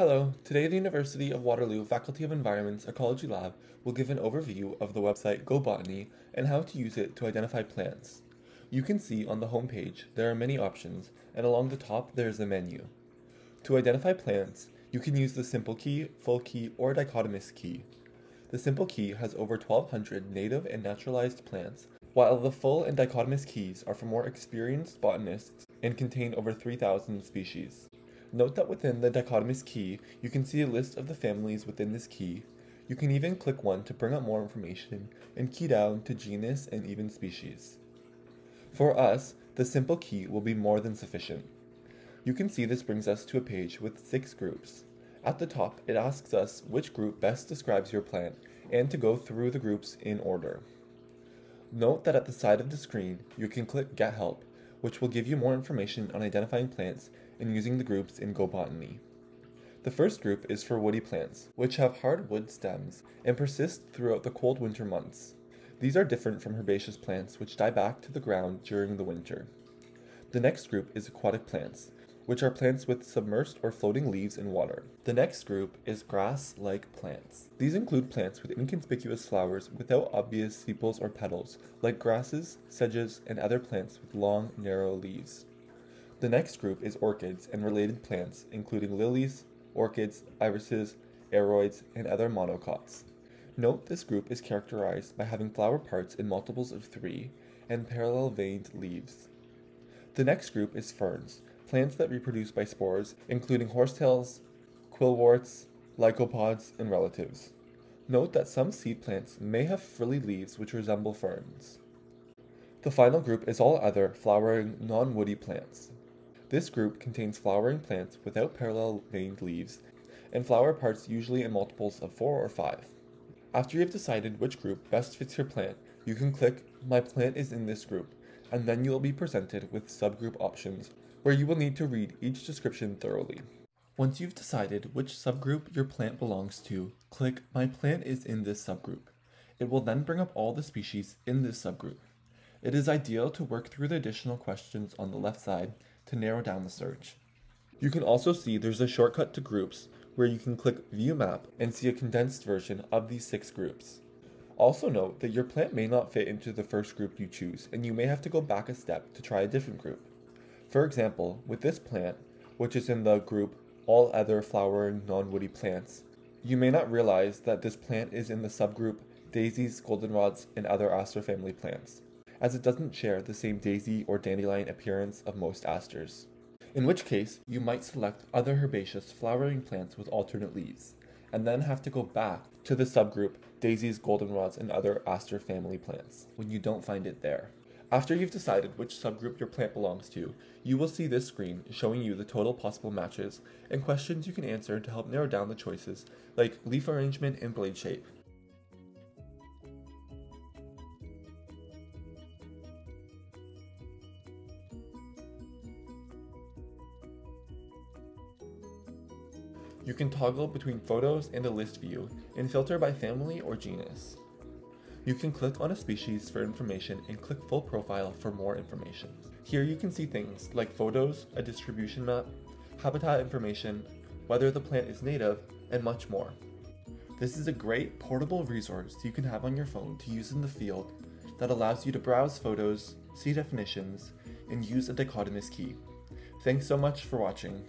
Hello, today the University of Waterloo Faculty of Environment's Ecology Lab will give an overview of the website GoBotany and how to use it to identify plants. You can see on the home page there are many options, and along the top there is a menu. To identify plants, you can use the simple key, full key, or dichotomous key. The simple key has over 1,200 native and naturalized plants, while the full and dichotomous keys are for more experienced botanists and contain over 3,000 species. Note that within the dichotomous key, you can see a list of the families within this key. You can even click one to bring up more information and key down to genus and even species. For us, the simple key will be more than sufficient. You can see this brings us to a page with 6 groups. At the top, it asks us which group best describes your plant and to go through the groups in order. Note that at the side of the screen, you can click Get Help, which will give you more information on identifying plants and using the groups in GoBotany. The first group is for woody plants, which have hard wood stems and persist throughout the cold winter months. These are different from herbaceous plants, which die back to the ground during the winter. The next group is aquatic plants, which are plants with submerged or floating leaves in water. The next group is grass-like plants. These include plants with inconspicuous flowers without obvious sepals or petals, like grasses, sedges, and other plants with long, narrow leaves. The next group is orchids and related plants, including lilies, orchids, irises, aroids, and other monocots. Note this group is characterized by having flower parts in multiples of 3 and parallel veined leaves. The next group is ferns, plants that reproduce by spores, including horsetails, quillworts, lycopods, and relatives. Note that some seed plants may have frilly leaves which resemble ferns. The final group is all other flowering, non-woody plants. This group contains flowering plants without parallel veined leaves, and flower parts usually in multiples of 4 or 5. After you have decided which group best fits your plant, you can click My Plant is in this group, and then you will be presented with subgroup options, where you will need to read each description thoroughly. Once you've decided which subgroup your plant belongs to, click My Plant is in this subgroup. It will then bring up all the species in this subgroup. It is ideal to work through the additional questions on the left side to narrow down the search. You can also see there's a shortcut to groups where you can click View Map and see a condensed version of these 6 groups. Also note that your plant may not fit into the first group you choose, and you may have to go back a step to try a different group. For example, with this plant, which is in the group All Other Flowering Non-Woody Plants, you may not realize that this plant is in the subgroup Daisies, Goldenrods, and other aster family plants, as it doesn't share the same daisy or dandelion appearance of most asters. In which case, you might select other herbaceous flowering plants with alternate leaves, and then have to go back to the subgroup Daisies, Goldenrods, and other aster family plants when you don't find it there. After you've decided which subgroup your plant belongs to, you will see this screen showing you the total possible matches and questions you can answer to help narrow down the choices, like leaf arrangement and blade shape. You can toggle between photos and a list view and filter by family or genus. You can click on a species for information and click Full Profile for more information. Here you can see things like photos, a distribution map, habitat information, whether the plant is native, and much more. This is a great portable resource you can have on your phone to use in the field that allows you to browse photos, see definitions, and use a dichotomous key. Thanks so much for watching.